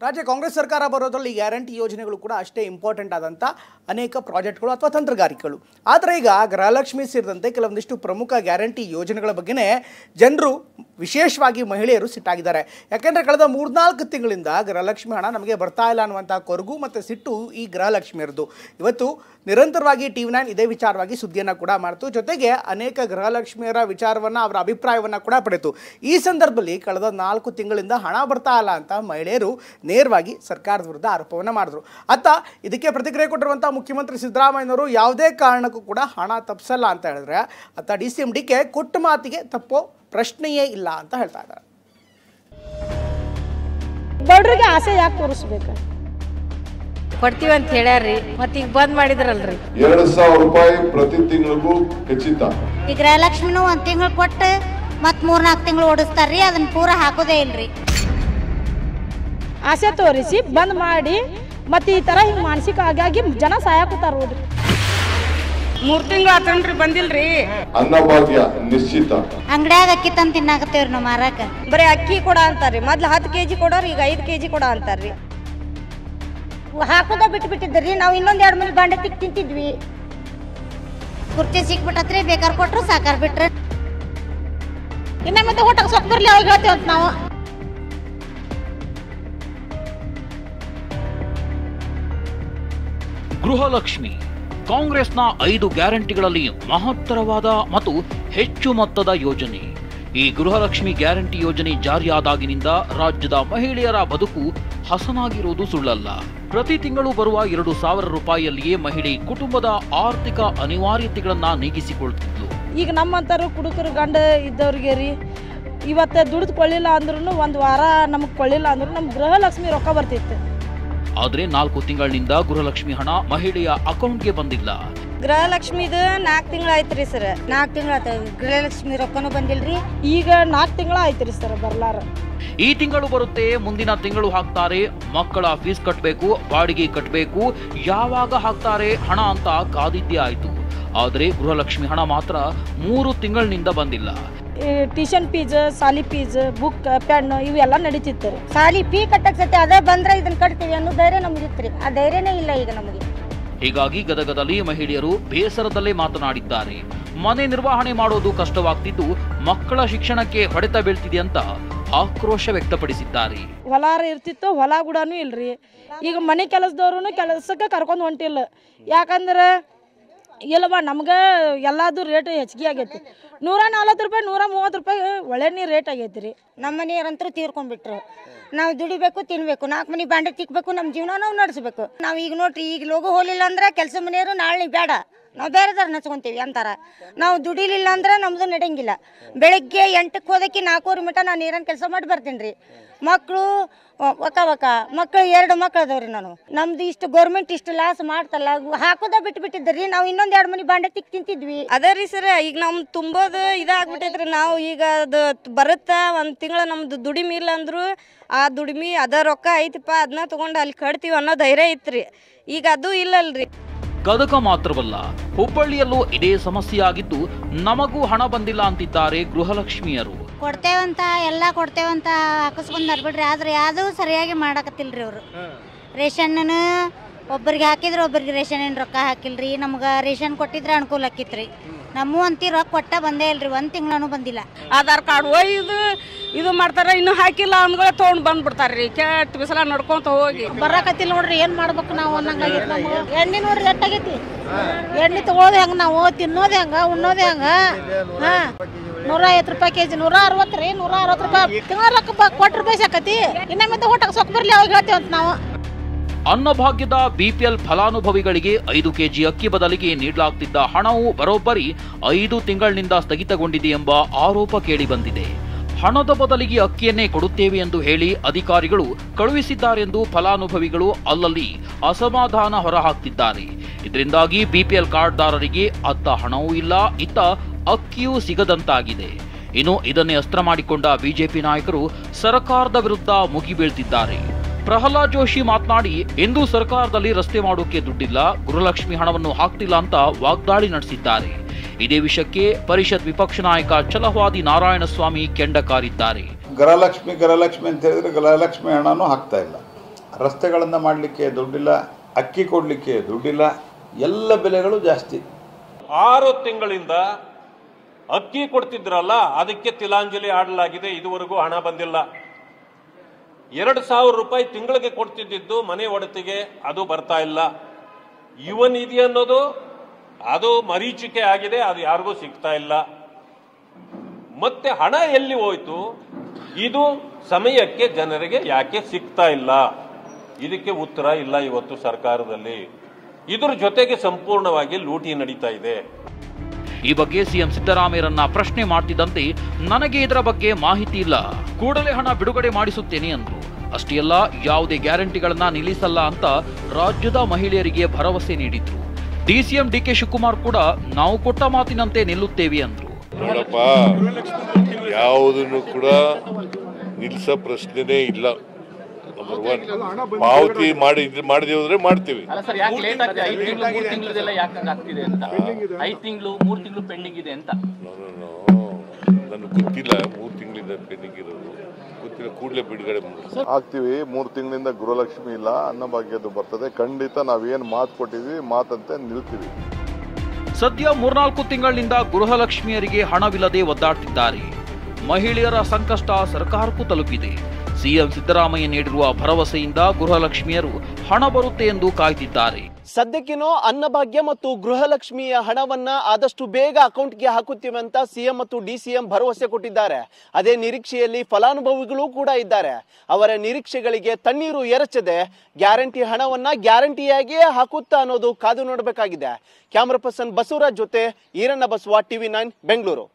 ರಾಜ್ಯ ಕಾಂಗ್ರೆಸ್ ಸರ್ಕಾರ ಬರೋದ್ರಲ್ಲಿ ಗ್ಯಾರಂಟಿ ಯೋಜನೆಗಳು ಕೂಡ ಅಷ್ಟೇ ಇಂಪಾರ್ಟೆಂಟ್ ಆದಂಥ ಅನೇಕ ಪ್ರಾಜೆಕ್ಟ್ಗಳು ಅಥವಾ ತಂತ್ರಗಾರಿಕೆಗಳು. ಆದರೆ ಈಗ ಗೃಹಲಕ್ಷ್ಮಿ ಸೇರಿದಂತೆ ಕೆಲವೊಂದಿಷ್ಟು ಪ್ರಮುಖ ಗ್ಯಾರಂಟಿ ಯೋಜನೆಗಳ ಬಗ್ಗೆನೇ ಜನರು ವಿಶೇಷವಾಗಿ ಮಹಿಳೆಯರು ಸಿಟ್ಟಾಗಿದ್ದಾರೆ. ಯಾಕೆಂದರೆ ಕಳೆದ 3-4 ತಿಂಗಳಿಂದ ಗೃಹಲಕ್ಷ್ಮಿ ಹಣ ನಮಗೆ ಬರ್ತಾ ಇಲ್ಲ ಅನ್ನುವಂಥ ಕೊರಗು ಮತ್ತು ಸಿಟ್ಟು ಈ ಗೃಹಲಕ್ಷ್ಮಿಯರದು. ಇವತ್ತು ನಿರಂತರವಾಗಿ TV9 ಇದೇ ವಿಚಾರವಾಗಿ ಸುದ್ದಿಯನ್ನು ಕೂಡ ಮಾಡ್ತು. ಜೊತೆಗೆ ಅನೇಕ ಗೃಹಲಕ್ಷ್ಮಿಯರ ವಿಚಾರವನ್ನು ಅವರ ಅಭಿಪ್ರಾಯವನ್ನು ಕೂಡ ಪಡೆಯಿತು. ಈ ಸಂದರ್ಭದಲ್ಲಿ ಕಳೆದ 4 ತಿಂಗಳಿಂದ ಹಣ ಬರ್ತಾ ಇಲ್ಲ ಅಂತ ಮಹಿಳೆಯರು ನೇರವಾಗಿ ಸರ್ಕಾರದ ವಿರುದ್ಧ ಆರೋಪವನ್ನು ಮಾಡಿದ್ರು. ಅತ್ತ ಇದಕ್ಕೆ ಪ್ರತಿಕ್ರಿಯೆ ಕೊಟ್ಟಿರುವಂಥ ಮುಖ್ಯಮಂತ್ರಿ ಸಿದ್ದರಾಮಯ್ಯನವರು ಯಾವುದೇ ಕಾರಣಕ್ಕೂ ಕೂಡ ಹಣ ತಪ್ಪಿಸಲ್ಲ ಅಂತ ಹೇಳಿದ್ರೆ, ಅತ್ತ DCM DK ಕೊಟ್ಟ ಮಾತಿಗೆ ತಪ್ಪೋ ಪ್ರಶ್ನೆಯೇ ಇಲ್ಲ ಅಂತ ಹೇಳ್ತಾ ಇದ್ದಾರೆ. ಬಡ್ರಿಗೆ ಆಸೆ ಯಾಕೆ ತೋರಿಸ್ಬೇಕು? ಕೊಡ್ತೀವಿ ಅಂತ ಹೇಳ್ಯಾರ್ರಿ, ಮತ್ತೆ ಈಗ ಬಂದ್ ಮಾಡಿದ್ರಲ್ರಿ. 2,000 ರೂಪಾಯಿ ಪ್ರತಿ ತಿಂಗಳಿಗೂ ಖಚಿತ. ಈ ಗೃಹಲಕ್ಷ್ಮಿನೂ 1 ತಿಂಗಳು ಕೊಟ್ಟು ಮತ್ 3-4 ತಿಂಗಳು ಓಡಿಸ್ತಾರ್ರಿ, ಅದನ್ನ ಪೂರ ಹಾಕೋದೇ ಇಲ್ರಿ. ಆಸೆ ತೋರಿಸಿ ಬಂದ್ ಮಾಡಿ ಮತ್ತೆ ಈ ತರ ಹಿಂಗ್ ಮಾನಸಿಕ ಆಗಿ ಜನ ಸಾಯಕತ್ತಾರ ಹೋದ್ರಿ. 3 ತಿಂಗಳು ಆತನ್ರಿ ಬಂದಿಲ್ರಿ. ಅನ್ನಭಾಗ್ಯ ನಿಶ್ಚಿತ. ಅಂಗಡ್ಯಾಗ ಅಕ್ಕಿ ತಂದು ತಿನ್ನಾಕತ್ತೇವ್ರಿ ನಾವು ಮಾರಾಕ. ಬರೀ ಅಕ್ಕಿ ಕೊಡ ಅಂತಾರ್ರಿ, ಮೊದ್ಲು 10 kg ಕೊಡೋರು ಈಗ 5 kg ಕೊಡ ಅಂತಾರ್ರಿ. ಹಾಕೋದ ಬಿಟ್ಟಿದ್ರಿ, ನಾವು ಇನ್ನೊಂದ್ 2 ಮನೆ ಬಾಂಡೆ ತಿಂತಿದ್ವಿ. ಕುರ್ಚಿ ಸಿಕ್ಬಿಟ್ಟತ್ರಿ, ಬೇಕಾರ್ ಕೊಟ್ರು ಸಾಕಾರ ಬಿಟ್ರೆ ಇನ್ನ ಮತ್ತೆ ಊಟಕ್ಕೆ ಸೊಕ್ಕ ಬರ್ಲಿ ಅವಾಗ ಹೇಳ್ತೇವಂತ ನಾವು. ಗೃಹಲಕ್ಷ್ಮಿ ಕಾಂಗ್ರೆಸ್ನ 5 ಗ್ಯಾರಂಟಿಗಳಲ್ಲಿ ಮಹತ್ತರವಾದ ಮತ್ತು ಹೆಚ್ಚು ಮೊತ್ತದ ಯೋಜನೆ. ಈ ಗೃಹಲಕ್ಷ್ಮಿ ಗ್ಯಾರಂಟಿ ಯೋಜನೆ ಜಾರಿಯಾದಾಗಿನಿಂದ ರಾಜ್ಯದ ಮಹಿಳೆಯರ ಬದುಕು ಹಸನಾಗಿರುವುದು ಸುಳ್ಳಲ್ಲ. ಪ್ರತಿ ತಿಂಗಳು ಬರುವ 2,000 ರೂಪಾಯಿಯಲ್ಲಿಯೇ ಮಹಿಳೆ ಕುಟುಂಬದ ಆರ್ಥಿಕ ಅನಿವಾರ್ಯತೆಗಳನ್ನ ನೀಗಿಸಿಕೊಳ್ತಿದ್ಲು. ಈಗ ನಮ್ಮಂತಾರು ಕುಡುಕರು ಗಂಡ ಇದ್ದವ್ರಿಗೆ ರೀ ಇವತ್ತು ದುಡಿದು ಕೊಳ್ಳಿಲ್ಲ ಅಂದ್ರೂ 1 ವಾರ ನಮಗೆ ಕೊಳ್ಳಿಲ್ಲ ಅಂದ್ರೂ ನಮ್ಮ ಗೃಹಲಕ್ಷ್ಮಿ ರೊಕ್ಕ ಬರ್ತಿತ್ತು. ಆದ್ರೆ 4 ತಿಂಗಳಿನಿಂದ ಗೃಹಲಕ್ಷ್ಮಿ ಹಣ ಮಹಿಳೆಯ ಅಕೌಂಟ್ಗೆ ಬಂದಿಲ್ಲ. ಗೃಹಲಕ್ಷ್ಮಿದು 4 ತಿಂಗಳು ಆಯ್ತ್ರಿ ಸರ್. 4 ತಿಂಗಳು ಆತ ಗೃಹಲಕ್ಷ್ಮಿ ರೊಕ್ಕನೂ ಬಂದಿಲ್ರಿ. ಈಗ 4 ತಿಂಗಳ ಆಯ್ತ್ರಿ ಸರ್ ಬರ್ಲಾರ. ಈ ತಿಂಗಳು ಬರುತ್ತೆ, ಮುಂದಿನ ತಿಂಗಳು ಹಾಕ್ತಾರೆ. ಮಕ್ಕಳ ಫೀಸ್ ಕಟ್ಟಬೇಕು, ಬಾಡಿಗೆ ಕಟ್ಟಬೇಕು, ಯಾವಾಗ ಹಾಕ್ತಾರೆ ಹಣ ಅಂತ ಕಾದಿದ್ದೇ ಆಯ್ತು. ಆದ್ರೆ ಗೃಹಲಕ್ಷ್ಮಿ ಹಣ ಮಾತ್ರ 3 ತಿಂಗಳಿನಿಂದ ಬಂದಿಲ್ಲ. ಟ್ಯೂಷನ್ ಫೀಸ್, ಸಾಲಿ ಫೀಸ್, ಬುಕ್, ಪೆನ್ ಇವೆಲ್ಲ ನಡೀತಿತ್ತು. ಸಾಲಿ ಫೀ ಕಟ್ಟಕ್ ಸತ್ಯ ಅದೇ ಬಂದ್ರೆ ಇದನ್ನ ಕಟ್ತೀವಿ ಅನ್ನೋ ಧೈರ್ಯ ನಮಗಿತ್ರಿ. ಆ ಧೈರ್ಯನೇ ಇಲ್ಲ ಈಗ ನಮಗೆ. ಹೀಗಾಗಿ ಗದಗದಲ್ಲಿ ಮಹಿಳೆಯರು ಬೇಸರದಲ್ಲೇ ಮಾತನಾಡಿದ್ದಾರೆ. ಮನೆ ನಿರ್ವಹಣೆ ಮಾಡೋದು ಕಷ್ಟವಾಗ್ತಿದ್ದು ಮಕ್ಕಳ ಶಿಕ್ಷಣಕ್ಕೆ ಹೊಡೆತ ಬೀಳ್ತಿದೆ ಅಂತ ಆಕ್ರೋಶ ವ್ಯಕ್ತಪಡಿಸಿದ್ದಾರೆ. ಹೊಲಾರ ಇರ್ತಿತ್ತು, ಹೊಲ ಗುಡಾನು ಇಲ್ರಿ. ಈಗ ಮನೆ ಕೆಲಸದವ್ರು ಕೆಲಸಕ್ಕೆ ಕರ್ಕೊಂಡು ಹೊಂಟಿಲ್ಲ. ಯಾಕಂದ್ರೆ ಇಲ್ಲವ ನಮ್ಗೆ ಎಲ್ಲದು ರೇಟ್ ಹೆಚ್ಚಿಗೆ ಆಗೈತಿ. 140 ರೂಪಾಯಿ 130 ರೂಪಾಯಿ ಒಳ್ಳೆ ನೀರು ರೇಟ್ ಆಗೈತಿ ರೀ. ನಮ್ಮ ಮನೆಯವ್ರಂತರೂ ತೀರ್ಕೊಂಡ್ಬಿಟ್ರು. ನಾವು ದುಡಿಬೇಕು, ತಿನ್ಬೇಕು, 4 ಮನೆ ಬಾಂಡೆ ತಿಕ್ಬೇಕು, ನಮ್ಮ ಜೀವನ ನಾವು ನಡೆಸಬೇಕು. ನಾವು ಈಗ ನೋಡ್ರಿ, ಈಗ ಲೋಗು ಹೋಲಿಲ್ಲ ಅಂದ್ರೆ ಕೆಲಸ ಮನೆಯವರು ನಾಳೆ ಬೇಡ, ನಾವು ಬೇರೆದಾರ ನಚ್ಕೊಂತೀವಿ ಅಂತಾರ. ನಾವು ದುಡಿಲಿಲ್ಲ ಅಂದ್ರೆ ನಮ್ದು ನಡೆಯಂಗಿಲ್ಲ. ಬೆಳಗ್ಗೆ 8ಕ್ಕೆ ಹೋದಕ್ಕೆ 4 ಮಟ್ಟ ನಾನು ನೀರನ್ನು ಕೆಲಸ ಮಾಡಿ ಬರ್ತೀನಿ ರೀ. ಮಕ್ಕಳು ಮಕ್ಕಳು 2 ಮಕ್ಳು ಅದಾವ್ರಿ. ನಾನು ನಮ್ದು ಇಷ್ಟು ಗೌರ್ಮೆಂಟ್ ಇಷ್ಟು ಲಾಸ್ ಮಾಡ್ತಲ್ಲ, ಹಾಕೋದ ಬಿಟ್ಟಿದ್ರಿ. ನಾವು ಇನ್ನೊಂದ್ 2 ಮನೆ ಬಾಂಡೆ ತಿಂತಿದ್ವಿ. ಅದೇ ರೀ ಸರ್, ಈಗ ನಮ್ ತುಂಬೋದು ಇದಾಗ್ಬಿಟ್ಟೈತ್ರಿ. ನಾವು ಈಗ ಅದು ಬರುತ್ತಾ 1 ತಿಂಗಳ ನಮ್ದು ದುಡಿಮೆ ಇಲ್ಲ ಅಂದ್ರು ಆ ದುಡಿಮೆ ಅದ ರೊಕ್ಕ ಐತಿಪ್ಪ, ಅದನ್ನ ತಗೊಂಡು ಅಲ್ಲಿ ಕಟ್ತೀವಿ ಅನ್ನೋ ಧೈರ್ಯ ಐತ್ರಿ. ಈಗ ಅದು ಇಲ್ಲಲ್ರಿ. ಗದಗ ಮಾತ್ರವಲ್ಲ, ಹುಬ್ಬಳ್ಳಿಯಲ್ಲೂ ಇದೇ ಸಮಸ್ಯೆ ಆಗಿದ್ದು ನಮಗೂ ಹಣ ಬಂದಿಲ್ಲ ಅಂತಿದ್ದಾರೆ ಗೃಹಲಕ್ಷ್ಮಿಯರು. ಕೊಡ್ತೇವಂತ ಎಲ್ಲ ಕೊಡ್ತೇವಂತ ಹಾಕಿಸ್ಕೊಂಡ್ ನಡ್ಬಿಡ್ರಿ, ಆದ್ರೆ ಯಾವ್ದು ಸರಿಯಾಗಿ ಮಾಡಕತ್ತಿಲ್ರಿ ಅವರು. ರೇಷನ್ ಒಬ್ಬರಿಗೆ ಹಾಕಿದ್ರೆ ಒಬ್ಬರಿಗೆ ರೇಷನ್ ಏನು ರೊಕ್ಕ ಹಾಕಿಲ್ರಿ. ನಮ್ಗೆ ರೇಷನ್ ಕೊಟ್ಟಿದ್ರೆ ಅನುಕೂಲ ಆಕಿತ್ರಿ. ನಮ್ಮ ಅಂತಿ ರೊಕ್ಕ ಕೊಟ್ಟ ಬಂದೇ ಇಲ್ರಿ, 1 ತಿಂಗಳೂ ಬಂದಿಲ್ಲ. ಆಧಾರ್ ಕಾರ್ಡ್ ಇದು ಮಾಡ್ತಾರ, ಇನ್ನು ಹಾಕಿಲ್ಲ ಅಂದ್ಗಳೇ ತೊಗೊಂಡು ಬಂದ್ಬಿಡ್ತಾರ್ರಿ. ಕೆಟ್ಟ ಬಿಸಿಲ ನಡ್ಕೊಂತ ಹೋಗಿ ಬರಾಕತ್ತಿಲ್ಲ ನೋಡ್ರಿ, ಏನ್ ಮಾಡ್ಬೇಕು ನಾವು ಅನ್ನಂಗಾಗೈತಿ ನಮ್ಗೆ. ಎಣ್ಣೆ ನೋಡ್ರಿ ಎಟ್ಟಾಗೈತಿ. ಎಣ್ಣೆ ತಗೊಳೋದು ಹೆಂಗ, ನಾವು ತಿನ್ನೋದು ಹೆಂಗ, ಉಣ್ಣೋದು ಹೆಂಗ? 150 ರೂಪಾಯಿ ಕೆಜಿ, 160 ರೀ. 160 ರೂಪಾಯಿ ತಿಂಗಳ ರೊಕ್ಕ ಕೊಟ್ಟ ರೂಪಾಯಿ ಸಾಕತಿ. ಇನ್ನ ಮತ್ತೆ ಊಟಕ್ಕೆ ಸೊಕ್ಕ ಬರ್ಲಿ ಅವಾಗ ಹೇಳ್ತೇವಂತ ನಾವು. ಅನ್ನಭಾಗ್ಯದ BPL ಫಲಾನುಭವಿಗಳಿಗೆ 5 kg ಅಕ್ಕಿ ಬದಲಿಗೆ ನೀಡಲಾಗ್ತಿದ್ದ ಹಣವು ಬರೋಬ್ಬರಿ 5 ತಿಂಗಳಿನಿಂದ ಸ್ಥಗಿತಗೊಂಡಿದೆ ಎಂಬ ಆರೋಪ ಕೇಳಿಬಂದಿದೆ. ಹಣದ ಬದಲಿಗೆ ಅಕ್ಕಿಯನ್ನೇ ಕೊಡುತ್ತೇವೆ ಎಂದು ಹೇಳಿ ಅಧಿಕಾರಿಗಳು ಕಳುಹಿಸಿದ್ದಾರೆಂದು ಫಲಾನುಭವಿಗಳು ಅಲ್ಲಲ್ಲಿ ಅಸಮಾಧಾನ ಹೊರಹಾಕ್ತಿದ್ದಾರೆ. ಇದರಿಂದಾಗಿ BPL ಕಾರ್ಡ್ದಾರರಿಗೆ ಅತ್ತ ಹಣವೂ ಇಲ್ಲ, ಇತ್ತ ಅಕ್ಕಿಯೂ ಸಿಗದಂತಾಗಿದೆ. ಇನ್ನು ಇದನ್ನೇ ಅಸ್ತ್ರ ಮಾಡಿಕೊಂಡ ಬಿಜೆಪಿ ನಾಯಕರು ಸರ್ಕಾರದ ವಿರುದ್ಧ ಮುಗಿಬೀಳ್ತಿದ್ದಾರೆ. ಪ್ರಹ್ಲಾದ್ ಜೋಶಿ ಮಾತನಾಡಿ, ಇಂದು ಸರ್ಕಾರದಲ್ಲಿ ರಸ್ತೆ ಮಾಡೋಕೆ ದುಡ್ಡಿಲ್ಲ, ಗೃಹಲಕ್ಷ್ಮಿ ಹಣವನ್ನು ಹಾಕ್ತಿಲ್ಲ ಅಂತ ವಾಗ್ದಾಳಿ ನಡೆಸಿದ್ದಾರೆ. ಇದೇ ವಿಷಯಕ್ಕೆ ಪರಿಷತ್ ವಿಪಕ್ಷ ನಾಯಕ ಛಲವಾದಿ ನಾರಾಯಣಸ್ವಾಮಿ ಕೆಂಡ ಕಾರಿದ್ದಾರೆ. ಗೃಹಲಕ್ಷ್ಮಿ ಅಂತ ಹೇಳಿದ್ರೆ ಗೃಹಲಕ್ಷ್ಮಿ ಹಣನೂ ಹಾಕ್ತಾ ಇಲ್ಲ. ರಸ್ತೆಗಳನ್ನು ಮಾಡಲಿಕ್ಕೆ ದುಡ್ಡಿಲ್ಲ, ಅಕ್ಕಿ ಕೊಡಲಿಕ್ಕೆ ದುಡ್ಡಿಲ್ಲ, ಎಲ್ಲ ಬೆಲೆಗಳು ಜಾಸ್ತಿ. 6 ತಿಂಗಳಿಂದ ಅಕ್ಕಿ ಕೊಡ್ತಿದ್ರಲ್ಲ, ಅದಕ್ಕೆ ತಿಲಾಂಜಲಿ ಆಡಲಾಗಿದೆ. ಇದುವರೆಗೂ ಹಣ ಬಂದಿಲ್ಲ. 2,000 ರೂಪಾಯಿ ತಿಂಗಳಿಗೆ ಕೊಡ್ತಿದ್ದು ಮನೆ ಒಡತಿಗೆ, ಅದು ಬರ್ತಾ ಇಲ್ಲ. ಯುವ ನಿಧಿ ಅನ್ನೋದು ಅದು ಮರೀಚಿಕೆ ಆಗಿದೆ, ಅದು ಯಾರಿಗೂ ಸಿಗ್ತಾ ಇಲ್ಲ. ಮತ್ತೆ ಹಣ ಎಲ್ಲಿ ಹೋಯ್ತು? ಇದು ಸಮಯಕ್ಕೆ ಜನರಿಗೆ ಯಾಕೆ ಸಿಗ್ತಾ ಇಲ್ಲ? ಇದಕ್ಕೆ ಉತ್ತರ ಇಲ್ಲ ಇವತ್ತು ಸರ್ಕಾರದಲ್ಲಿ. ಇದರ ಜೊತೆಗೆ ಸಂಪೂರ್ಣವಾಗಿ ಲೂಟಿ ನಡೀತಾ ಇದೆ. ಈ ಬಗ್ಗೆ ಸಿಎಂ ಸಿದ್ದರಾಮಯ್ಯರನ್ನ ಪ್ರಶ್ನೆ ಮಾಡ್ತಿದ್ದಂತೆ ನನಗೆ ಇದರ ಬಗ್ಗೆ ಮಾಹಿತಿ ಇಲ್ಲ, ಕೂಡಲೇ ಹಣ ಬಿಡುಗಡೆ ಮಾಡಿಸುತ್ತೇನೆ ಅಂದ್ರು. ಅಷ್ಟೇ ಅಲ್ಲ, ಯಾವುದೇ ಗ್ಯಾರಂಟಿಗಳನ್ನ ನಿಲ್ಲಿಸಲ್ಲ ಅಂತ ರಾಜ್ಯದ ಮಹಿಳೆಯರಿಗೆ ಭರವಸೆ ನೀಡಿದ್ರು. ಡಿಸಿಎಂ ಡಿಕೆ ಶಿವಕುಮಾರ್ ಕೂಡ ನಾವು ಕೊಟ್ಟ ಮಾತಿನಂತೆ ನಿಲ್ಲುತ್ತೇವೆ ಅಂದ್ರು. ನೋಡಪ್ಪ, ಯಾವುದನ್ನು ಕೂಡ ನಿಲ್ಲಿಸೋ ಪ್ರಶ್ನೆನೇ ಇಲ್ಲ. ನಂಬರ್ 1 ಪಾವತಿ ಮಾಡಿದೀವಿ ಅಂದ್ರೆ ಮಾಡ್ತೀವಿ. ನನಗೆ ಗೊತ್ತಿಲ್ಲ 3 ತಿಂಗಳಿಂದ ಪೆಂಡಿಂಗ್ ಇರೋದು, ಗೊತ್ತಿಲ್ಲ. ಕೂಡಲೇ ಬಿಡುಗಡೆ ಆಗ್ತೀವಿ. 3 ತಿಂಗಳಿಂದ ಗೃಹಲಕ್ಷ್ಮಿ ಇಲ್ಲ, ಅನ್ನಭಾಗ್ಯದ್ದು ಬರ್ತದೆ. ಖಂಡಿತ ನಾವೇನು ಮಾತು ಕೊಟ್ಟಿದ್ವಿ ಮಾತಂತೆ ನಿಲ್ತೀವಿ. ಸದ್ಯ 3-4 ತಿಂಗಳಿನಿಂದ ಗೃಹಲಕ್ಷ್ಮಿಯರಿಗೆ ಹಣವಿಲ್ಲದೆ ಒದ್ದಾಡ್ತಿದ್ದಾರೆ. ಮಹಿಳೆಯರ ಸಂಕಷ್ಟ ಸರ್ಕಾರಕ್ಕೂ ತಲುಪಿದೆ. ಸಿಎಂ ಸಿದ್ದರಾಮಯ್ಯ ನೀಡಿರುವ ಭರವಸೆಯಿಂದ ಗೃಹಲಕ್ಷ್ಮಿಯರು ಹಣ ಬರುತ್ತೆ ಎಂದು ಕಾಯ್ತಿದ್ದಾರೆ. ಸದ್ಯಕ್ಕೇನೋ ಅನ್ನಭಾಗ್ಯ ಮತ್ತು ಗೃಹಲಕ್ಷ್ಮಿಯ ಹಣವನ್ನ ಆದಷ್ಟು ಬೇಗ ಅಕೌಂಟ್ಗೆ ಹಾಕುತ್ತೇವೆ ಅಂತ ಸಿಎಂ ಮತ್ತು ಡಿಸಿಎಂ ಭರವಸೆ ಕೊಟ್ಟಿದ್ದಾರೆ. ಅದೇ ನಿರೀಕ್ಷೆಯಲ್ಲಿ ಫಲಾನುಭವಿಗಳು ಕೂಡ ಇದ್ದಾರೆ. ಅವರ ನಿರೀಕ್ಷೆಗಳಿಗೆ ತಣ್ಣೀರು ಎರಚದೆ ಗ್ಯಾರಂಟಿ ಹಣವನ್ನ ಗ್ಯಾರಂಟಿಯಾಗಿಯೇ ಹಾಕುತ್ತಾ ಅನ್ನೋದು ಕಾದು ನೋಡಬೇಕಾಗಿದೆ. ಕ್ಯಾಮರಾ ಪರ್ಸನ್ ಬಸವರಾಜ್ ಜೊತೆ ಈರಣ್ಣ ಬಸವ, TV9 ಬೆಂಗಳೂರು.